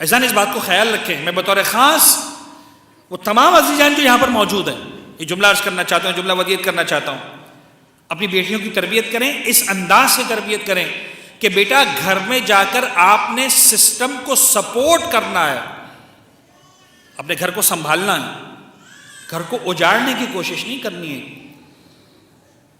عزیزان اس بات کو خیال رکھیں، میں بطور خاص وہ تمام عزیزان جو یہاں پر موجود ہیں یہ جملہ عرض کرنا چاہتا ہوں، جملہ ودیعت کرنا چاہتا ہوں، اپنی بیٹیوں کی تربیت کریں، اس انداز سے تربیت کریں کہ بیٹا گھر میں جا کر آپ نے سسٹم کو سپورٹ کرنا ہے، اپنے گھر کو سنبھالنا ہے، گھر کو اجاڑنے کی کوشش نہیں کرنی ہے۔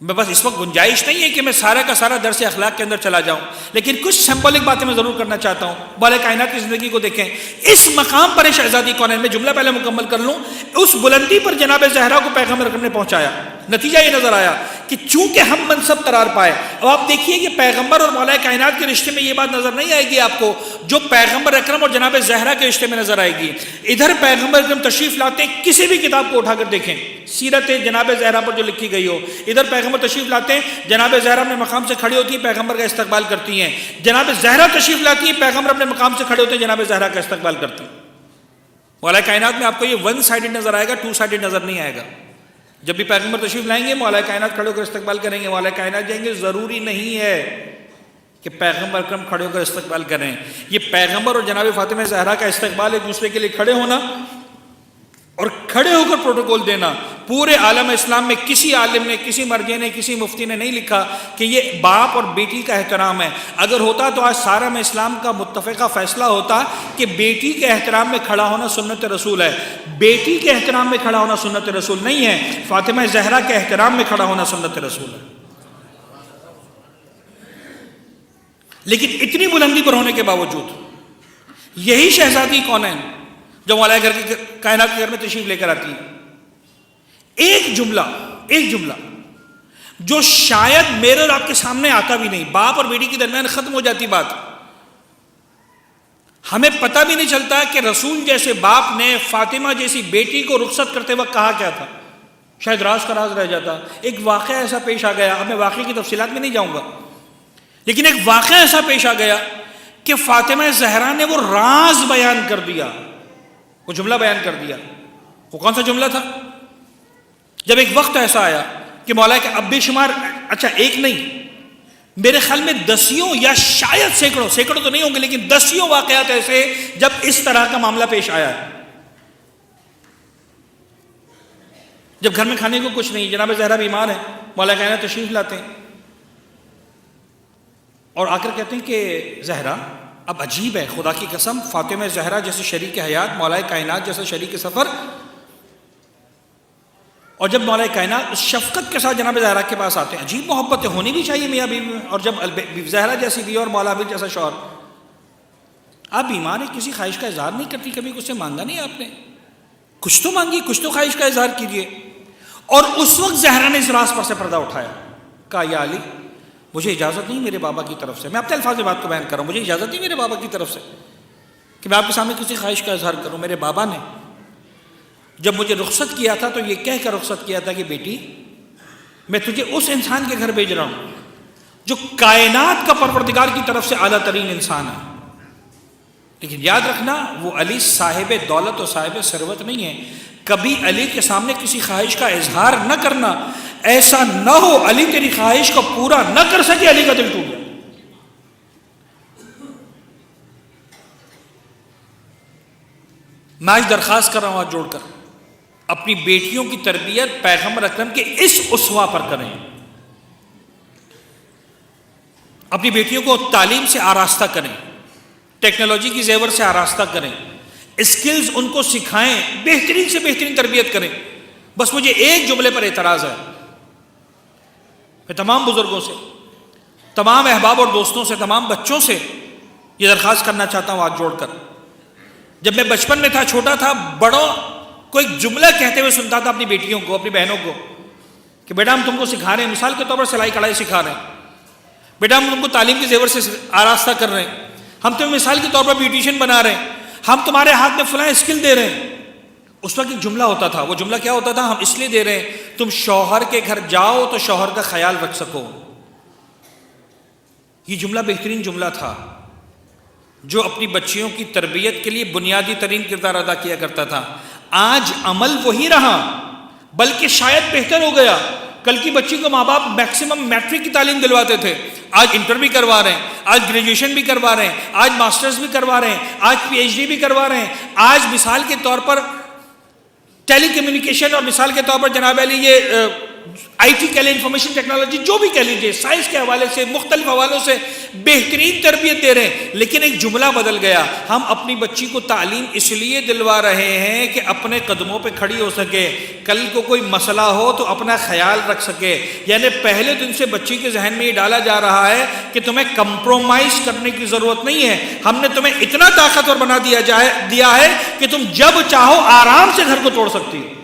میں بس اس وقت گنجائش نہیں ہے کہ میں سارا کا سارا درس اخلاق کے اندر چلا جاؤں، لیکن کچھ سمبولک باتیں میں ضرور کرنا چاہتا ہوں۔ بالِ کائنات کی زندگی کو دیکھیں، اس مقام پر شہزادی کونین، میں جملہ پہلے مکمل کر لوں، اس بلندی پر جناب زہرا کو پیغمبر اکرم نے پہنچایا۔ نتیجہ یہ نظر آیا کہ چونکہ ہم منصب قرار پائے، اب آپ دیکھیے کہ پیغمبر اور مولا کائنات کے رشتے میں یہ بات نظر نہیں آئے گی آپ کو جو پیغمبر اکرم اور جناب زہرا کے رشتے میں نظر آئے گی۔ ادھر پیغمبر اکرم تشریف لاتے ہیں، کسی بھی کتاب کو اٹھا کر دیکھیں، سیرت جناب زہرا پر جو لکھی گئی ہو، ادھر پیغمبر تشریف لاتے ہیں، جناب زہرا اپنے مقام سے کھڑی ہوتی ہیں، پیغمبر کا استقبال کرتی ہیں، جناب زہرا تشریف لاتی ہیں، پیغمبر اپنے مقام سے کھڑے ہوتے ہیں، جناب زہرا کا استقبال کرتی ہیں۔ مولا کائنات میں آپ کو یہ ون سائیڈڈ نظر آئے گا، ٹو سائیڈڈ نظر نہیں آئے گا۔ جب بھی پیغمبر تشریف لائیں گے مولا کائنات کھڑے ہو کر استقبال کریں گے، مولا کائنات جائیں گے، ضروری نہیں ہے کہ پیغمبر اکرم کھڑے ہو کر استقبال کریں۔ یہ پیغمبر اور جناب فاطمہ زہرا کا استقبال ایک دوسرے کے لیے کھڑے ہونا اور کھڑے ہو کر پروٹوکول دینا، پورے عالم اسلام میں کسی عالم نے، کسی مرجع نے، کسی مفتی نے نہیں لکھا کہ یہ باپ اور بیٹی کا احترام ہے۔ اگر ہوتا تو آج سارا میں اسلام کا متفقہ فیصلہ ہوتا کہ بیٹی کے احترام میں کھڑا ہونا سنت رسول ہے، بیٹی کے احترام میں کھڑا ہونا سنت رسول نہیں ہے، فاطمہ زہرا کے احترام میں کھڑا ہونا سنت رسول ہے۔ لیکن اتنی بلندی پر ہونے کے باوجود یہی شہزادی کونین جو مولا گھر کی کائنات کے گھر میں تشریف لے کر آتی ہے، ایک جملہ جو شاید میرے اور آپ کے سامنے آتا بھی نہیں، باپ اور بیٹی کے درمیان ختم ہو جاتی بات، ہمیں پتہ بھی نہیں چلتا کہ رسول جیسے باپ نے فاطمہ جیسی بیٹی کو رخصت کرتے وقت کہا کیا تھا، شاید راز کا راز رہ جاتا۔ ایک واقعہ ایسا پیش آ گیا، اب میں واقعے کی تفصیلات میں نہیں جاؤں گا، لیکن ایک واقعہ ایسا پیش آ گیا کہ فاطمہ زہرا نے وہ راز بیان کر دیا، وہ جملہ بیان کر دیا۔ وہ کون سا جملہ تھا؟ جب ایک وقت ایسا آیا کہ مولا کے اب بے شمار، اچھا ایک نہیں، میرے خیال میں دسیوں یا شاید سینکڑوں تو نہیں ہوں گے، لیکن دسیوں واقعات ایسے جب اس طرح کا معاملہ پیش آیا ہے۔ جب گھر میں کھانے کو کچھ نہیں، جناب زہرا بیمار ہیں، مولا کائنات تشریف لاتے ہیں اور آ کر کہتے ہیں کہ زہرا، اب عجیب ہے، خدا کی قسم، فاطمہ زہرا جیسے شریک حیات، مولا کائنات جیسے شریک سفر، اور جب مولا کائنات اس شفقت کے ساتھ جناب زہرا کے پاس آتے ہیں، عجیب محبتیں ہونی بھی چاہیے میاں بیوی میں، اور جب زہرا جیسی بیوی اور مولا حبیب جیسا شوہر، آپ بیمار ہیں، کسی خواہش کا اظہار نہیں کرتی، کبھی کچھ سے مانگا نہیں آپ نے، کچھ تو مانگی، کچھ تو خواہش کا اظہار کیجیے۔ اور اس وقت زہرا نے اس راز پر سے پردہ اٹھایا، کہا یا علی مجھے اجازت نہیں میرے بابا کی طرف سے، میں اپنے الفاظ میں بات کو بیان کر رہا ہوں، مجھے اجازت نہیں میرے بابا کی طرف سے کہ میں آپ کے سامنے کسی خواہش کا اظہار کروں۔ میرے بابا نے جب مجھے رخصت کیا تھا تو یہ کہہ کر رخصت کیا تھا کہ بیٹی میں تجھے اس انسان کے گھر بھیج رہا ہوں جو کائنات کا پروردگار کی طرف سے اعلیٰ ترین انسان ہے، لیکن یاد رکھنا وہ علی صاحب دولت اور صاحب ثروت نہیں ہے، کبھی علی کے سامنے کسی خواہش کا اظہار نہ کرنا، ایسا نہ ہو علی تیری خواہش کو پورا نہ کر سکے، علی کا دل ٹوٹ گیا۔ میں آج درخواست کر رہا ہوں ہاتھ جوڑ کر، اپنی بیٹیوں کی تربیت پیغمبر اکرم کے اس اسوہ پر کریں، اپنی بیٹیوں کو تعلیم سے آراستہ کریں، ٹیکنالوجی کی زیور سے آراستہ کریں، اسکلز ان کو سکھائیں، بہترین سے بہترین تربیت کریں۔ بس مجھے ایک جملے پر اعتراض ہے، میں تمام بزرگوں سے، تمام احباب اور دوستوں سے، تمام بچوں سے یہ درخواست کرنا چاہتا ہوں ہاتھ جوڑ کر، جب میں بچپن میں تھا، چھوٹا تھا، بڑوں کو ایک جملہ کہتے ہوئے سنتا تھا اپنی بیٹیوں کو، اپنی بہنوں کو، کہ بیٹا ہم تم کو سکھا رہے ہیں، مثال کے طور پر سلائی کڑھائی سکھا رہے ہیں، بیٹا ہم تم کو تعلیم کے زیور سے آراستہ کر رہے ہیں، ہم تمہیں مثال کے طور پر بیوٹیشین بنا رہے ہیں، ہم تمہارے ہاتھ میں فلاں اسکل دے رہے ہیں۔ اس وقت ایک جملہ ہوتا تھا، وہ جملہ کیا ہوتا تھا؟ ہم اس لیے دے رہے ہیں تم شوہر کے گھر جاؤ تو شوہر کا خیال رکھ سکو۔ یہ جملہ بہترین جملہ تھا جو اپنی بچیوں کی تربیت کے لیے بنیادی ترین کردار ادا کیا کرتا تھا۔ آج عمل وہی رہا، بلکہ شاید بہتر ہو گیا۔ کل کی بچی کو ماں باپ میکسیمم میٹرک کی تعلیم دلواتے تھے، آج انٹر بھی کروا رہے ہیں، آج گریجویشن بھی کروا رہے ہیں، آج ماسٹرز بھی کروا رہے ہیں، آج پی ایچ ڈی بھی کروا رہے ہیں. آج مثال کے طور پر ٹیلی کمیونیکیشن اور مثال کے طور پر جناب علی یہ آئی ٹی کہہ لیں، انفارمیشن ٹیکنالوجی جو بھی کہہ لیجیے، سائنس کے حوالے سے مختلف حوالوں سے بہترین تربیت دے رہے ہیں. لیکن ایک جملہ بدل گیا، ہم اپنی بچی کو تعلیم اس لیے دلوا رہے ہیں کہ اپنے قدموں پہ کھڑی ہو سکے، کل کو کوئی مسئلہ ہو تو اپنا خیال رکھ سکے. یعنی پہلے دن سے بچی کے ذہن میں یہ ڈالا جا رہا ہے کہ تمہیں کمپرومائز کرنے کی ضرورت نہیں ہے، ہم نے تمہیں اتنا طاقتور بنا دیا ہے کہ تم جب چاہو آرام سے گھر کو توڑ سکتی ہو.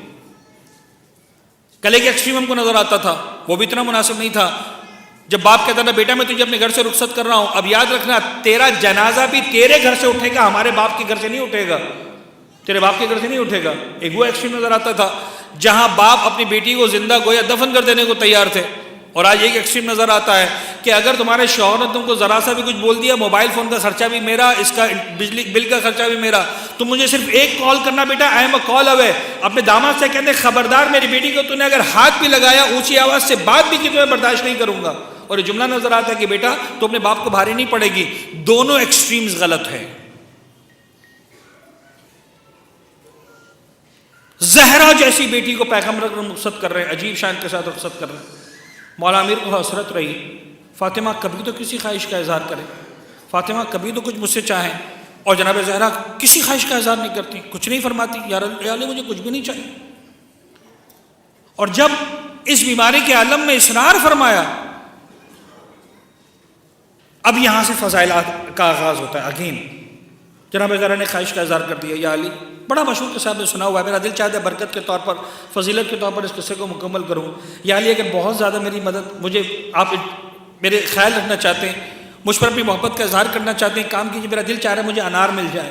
کل ایک ایکسٹریم ہم کو نظر آتا تھا، وہ بھی اتنا مناسب نہیں تھا. جب باپ کہتا تھا بیٹا میں تجھے اپنے گھر سے رخصت کر رہا ہوں، اب یاد رکھنا تیرا جنازہ بھی تیرے گھر سے اٹھے گا، ہمارے باپ کے گھر سے نہیں اٹھے گا، تیرے باپ کے گھر سے نہیں اٹھے گا. ایک وہ ایکسٹریم نظر آتا تھا جہاں باپ اپنی بیٹی کو زندہ گویا دفن کر دینے کو تیار تھے. اور آج ایک ایکسٹریم نظر آتا ہے کہ اگر تمہارے شوہر نے تم کو ذرا سا بھی کچھ بول دیا، موبائل فون کا خرچہ بھی میرا، اس کا بجلی بل کا خرچہ بھی میرا، تم مجھے صرف ایک کال کرنا بیٹا، آئی ایم اے کال اوے. اپنے داماد سے کہتے خبردار میری بیٹی کو تو نے اگر ہاتھ بھی لگایا، اونچی آواز سے بات بھی کی تو میں برداشت نہیں کروں گا. اور یہ جملہ نظر آتا ہے کہ بیٹا تو اپنے باپ کو بھاری نہیں پڑے گی. دونوں ایکسٹریمز غلط ہیں. زہرا جیسی بیٹی کو پیغمبر رخصت کر رہے ہیں، عجیب شان کے ساتھ رخصت کر رہے ہیں. مولا امیر کو حسرت رہی، فاطمہ کبھی تو کسی خواہش کا اظہار کرے، فاطمہ کبھی تو کچھ مجھ سے چاہیں. اور جناب زہرا کسی خواہش کا اظہار نہیں کرتی، کچھ نہیں فرماتی، یا علی مجھے کچھ بھی نہیں چاہیے. اور جب اس بیماری کے عالم میں اصرار فرمایا، اب یہاں سے فضائلات کا آغاز ہوتا ہے. اگین جناب زہرا نے خواہش کا اظہار کر دیا، یا علی، بڑا مشہور قصہ آپ نے سنا ہوا ہے، میرا دل چاہتا ہے برکت کے طور پر، فضیلت کے طور پر اس قصے کو مکمل کروں. یا علی اگر بہت زیادہ میری مدد، مجھے آپ میرے خیال رکھنا چاہتے ہیں، مجھ پر اپنی محبت کا اظہار کرنا چاہتے ہیں، کام کیجیے، میرا دل چاہ رہا ہے مجھے انار مل جائے.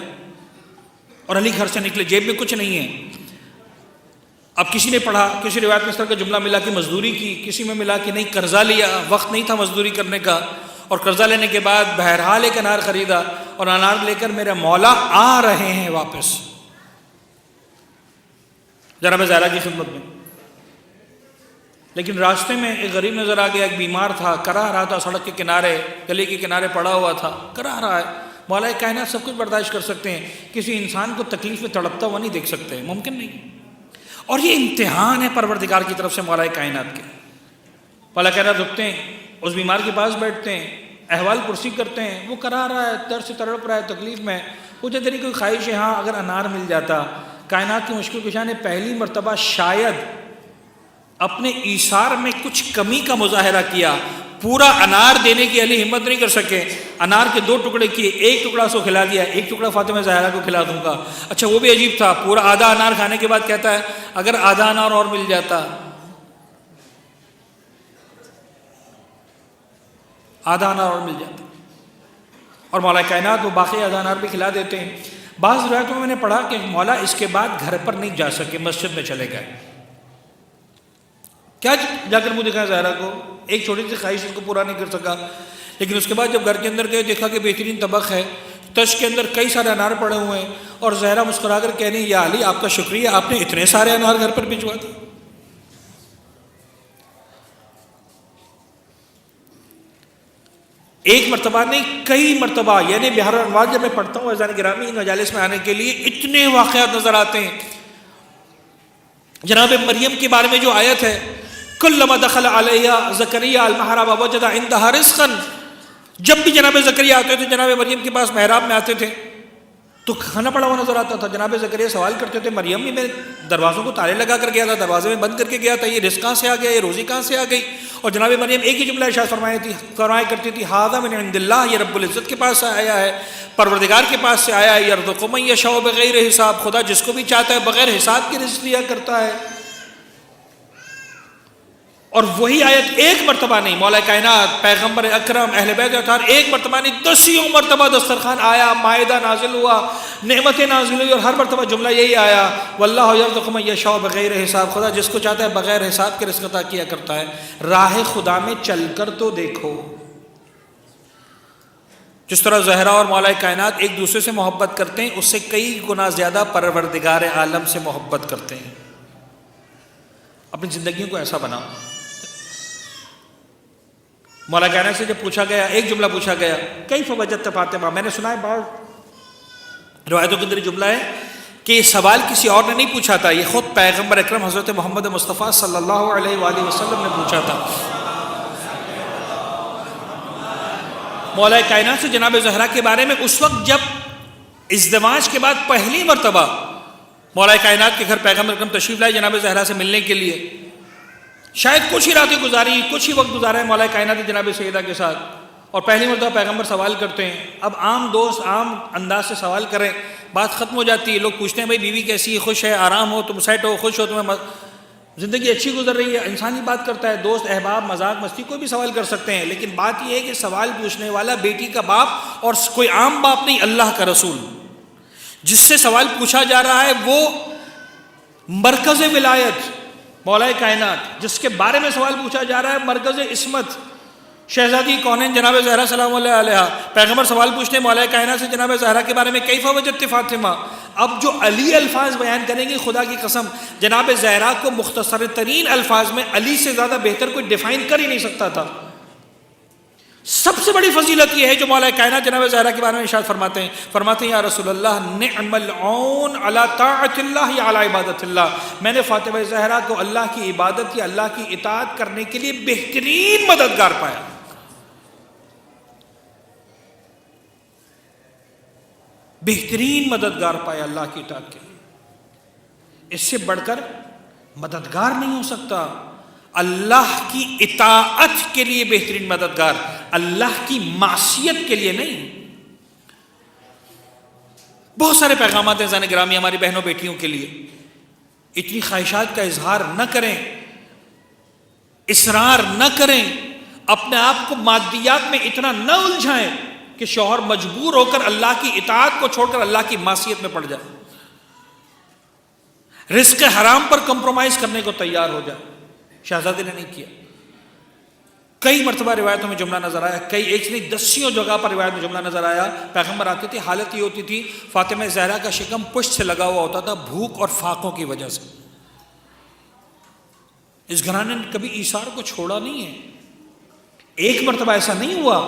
اور علی گھر سے نکلے، جیب میں کچھ نہیں ہے. اب کسی نے پڑھا، کسی روایت میں اس طرح کا جملہ ملا کہ مزدوری کی، کسی میں ملا کہ نہیں قرضہ لیا، وقت نہیں تھا مزدوری کرنے کا، اور قرضہ لینے کے بعد بہرحال ایک انار خریدا، اور انار لے کر میرے مولا آ رہے ہیں واپس جناب زہرا کی خدمت میں. لیکن راستے میں ایک غریب نظر آ گیا، ایک بیمار تھا، کرا رہا تھا، سڑک کے کنارے، گلی کے کنارے پڑا ہوا تھا، کرا رہا ہے. مولا کائنات سب کچھ برداشت کر سکتے ہیں، کسی انسان کو تکلیف میں تڑپتا ہوا نہیں دیکھ سکتے، ممکن نہیں. اور یہ امتحان ہے پروردگار کی طرف سے مولا کائنات کے. مولا کائنات رکتے ہیں، اس بیمار کے پاس بیٹھتے ہیں، احوال پرسی کرتے ہیں. وہ کرا رہا ہے، درد سے تڑپ رہا ہے، تکلیف میں. مجھے تیری کوئی خواہش ہے؟ ہاں اگر انار مل جاتا. کائنات کی مشکل کشا نے پہلی مرتبہ شاید اپنے ایثار میں کچھ کمی کا مظاہرہ کیا. پورا انار دینے کی علی ہمت نہیں کر سکے، انار کے 2 ٹکڑے کیے، ایک ٹکڑا اس کو کھلا دیا، ایک ٹکڑا فاطمہ زہرا کو کھلا دوں گا. اچھا وہ بھی عجیب تھا، پورا آدھا انار کھانے کے بعد کہتا ہے اگر آدھا انار اور مل جاتا، آدھا انار اور مل جاتا. اور مولا کائنات وہ باقی آدھا انار بھی کھلا دیتے ہیں. بعض روایتوں میں نے پڑھا کہ مولا اس کے بعد گھر پر نہیں جا سکے، مسجد میں چلے گئے. کیا جا کر منہ دکھایا زہرا کو؟ ایک چھوٹی سی خواہش اس کو پورا نہیں کر سکا. لیکن اس کے بعد جب گھر کے اندر گئے، دیکھا کہ بہترین طبق ہے، تش کے اندر کئی سارے انار پڑے ہوئے ہیں، اور زہرا مسکرا کر کہہ رہی یا علی آپ کا شکریہ، آپ نے اتنے سارے انار گھر پر بھجوا دیے. ایک مرتبہ نہیں، کئی مرتبہ، یعنی بہار انوار جب میں پڑھتا ہوں اذان گرامی ان مجالس میں آنے کے لیے اتنے واقعات نظر آتے ہیں. جناب مریم کے بارے میں جو آیت ہے، کلما دخل علیہ زکریا المحراب وجد عندها رزقا، جب بھی جناب زکریا آتے تھے جناب مریم کے پاس محراب میں آتے تھے تو کھانا پڑا ہوا نظر آتا تھا. جناب زکریا سوال کرتے تھے مریم بھی میں دروازوں کو تالے لگا کر گیا تھا، دروازے میں بند کر کے گیا تھا، یہ رزق کہاں سے آ گیا، یہ روزی کہاں سے آ گئی؟ اور جناب مریم ایک ہی جملہ ارشاد فرمایا کرتی تھی، ھذا من عند اللہ، یہ رب العزت کے پاس سے آیا ہے، پروردگار کے پاس سے آیا ہے. یرزق من یشاء بغیر حساب، خدا جس کو بھی چاہتا ہے بغیر حساب کے رزق دیا کرتا ہے. اور وہی آیت ایک مرتبہ نہیں، مولا کائنات پیغمبر اکرم اہل بیت اطہار ایک مرتبہ نہیں 10 مرتبہ دسترخوان آیا، مائدہ نازل ہوا، نعمتیں نازل ہوئی، اور ہر مرتبہ جملہ یہی آیا، واللہ یرزق من یشاء بغیر حساب، خدا جس کو چاہتا ہے بغیر حساب کے رزق عطا کیا کرتا ہے. راہ خدا میں چل کر تو دیکھو. جس طرح زہرا اور مولا کائنات ایک دوسرے سے محبت کرتے ہیں، اس سے کئی گنا زیادہ پروردگار عالم سے محبت کرتے ہیں. اپنی زندگیوں کو ایسا بناؤ. مولا کائنات سے جب پوچھا گیا، ایک جملہ پوچھا گیا، کیف وجدت فاطمہ، میں نے سنا ہے بعض روایتوں کے اندر یہ جملہ ہے کہ یہ سوال کسی اور نے نہیں پوچھا تھا، یہ خود پیغمبر اکرم حضرت محمد مصطفیٰ صلی اللہ علیہ وآلہ وسلم نے پوچھا تھا۔ مولا کائنات سے جناب زہرا کے بارے میں اس وقت جب ازدواج کے بعد پہلی مرتبہ مولا کائنات کے گھر پیغمبر اکرم تشریف لائے جناب زہرا سے ملنے کے لیے، شاید کچھ ہی راتیں گزاری، کچھ ہی وقت گزارا ہے مولا کائنات جناب سیدہ کے ساتھ، اور پہلی مرتبہ پیغمبر سوال کرتے ہیں۔ اب عام دوست عام انداز سے سوال کریں، بات ختم ہو جاتی ہے، لوگ پوچھتے ہیں بھائی بیوی کیسی ہے، خوش ہے، آرام ہو، تم سیٹ ہو، خوش ہو، تمہیں زندگی اچھی گزر رہی ہے، انسان ہی بات کرتا ہے، دوست احباب مذاق مستی کوئی بھی سوال کر سکتے ہیں، لیکن بات یہ ہے کہ سوال پوچھنے والا بیٹی کا باپ اور کوئی عام باپ نہیں، اللہ کا رسول، جس سے سوال پوچھا جا رہا ہے وہ مرکز ولایت مولا کائنات، جس کے بارے میں سوال پوچھا جا رہا ہے مرکز عصمت شہزادی کونین جناب زہرا سلام اللہ علیہ۔ پیغمبر سوال پوچھتے ہیں مولا کائنات سے جناب زہرا کے بارے میں، کیف وجدت فاطمہ۔ اب جو علی الفاظ بیان کریں گے، خدا کی قسم جناب زہرا کو مختصر ترین الفاظ میں علی سے زیادہ بہتر کوئی ڈیفائن کر ہی نہیں سکتا تھا۔ سب سے بڑی فضیلت یہ ہے جو مولا کائنات جناب زہرا کے بارے میں ارشاد فرماتے ہیں یا رسول اللہ نعم العون علی طاعت اللہ یا علی عبادت اللہ، میں نے فاطمہ زہرا کو اللہ کی عبادت یا اللہ کی اطاعت کرنے کے لیے بہترین مددگار پایا۔ بہترین مددگار پایا اللہ کی اطاعت کے لیے، اس سے بڑھ کر مددگار نہیں ہو سکتا۔ اللہ کی اطاعت کے لیے بہترین مددگار، اللہ کی معصیت کے لیے نہیں۔ بہت سارے پیغامات ہیں زن گرامی ہماری بہنوں بیٹیوں کے لیے، اتنی خواہشات کا اظہار نہ کریں، اصرار نہ کریں، اپنے آپ کو مادیات میں اتنا نہ الجھائیں کہ شوہر مجبور ہو کر اللہ کی اطاعت کو چھوڑ کر اللہ کی معصیت میں پڑ جائے، رزق حرام پر کمپرومائز کرنے کو تیار ہو جائے۔ شہزادی نے نہیں کیا۔ کئی مرتبہ روایتوں میں جملہ نظر آیا، کئی ایک سے نہیں دسیوں جگہ پر روایت میں جملہ نظر آیا، پیغمبر آتے تھے، حالت یہ ہوتی تھی فاطمہ زہرا کا شکم پشت سے لگا ہوا ہوتا تھا بھوک اور فاقوں کی وجہ سے۔ اس گھرانے نے کبھی ایثار کو چھوڑا نہیں ہے۔ ایک مرتبہ ایسا نہیں ہوا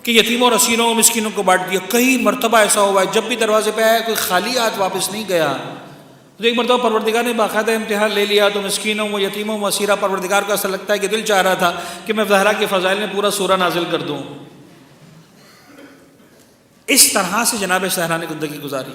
کہ یتیموں اور اسیروں اور مسکینوں کو بانٹ دیا، کئی مرتبہ ایسا ہوا ہے جب بھی دروازے پہ آیا کوئی خالی ہاتھ واپس نہیں گیا۔ تو ایک مرتبہ پروردگار نے باقاعدہ امتحان لے لیا، تو مسکینوں و یتیموں و اسیرہ پروردگار کو ایسا لگتا ہے کہ دل چاہ رہا تھا کہ میں زہرا کے فضائل میں پورا سورہ نازل کر دوں۔ اس طرح سے جناب زہرا نے زندگی گزاری۔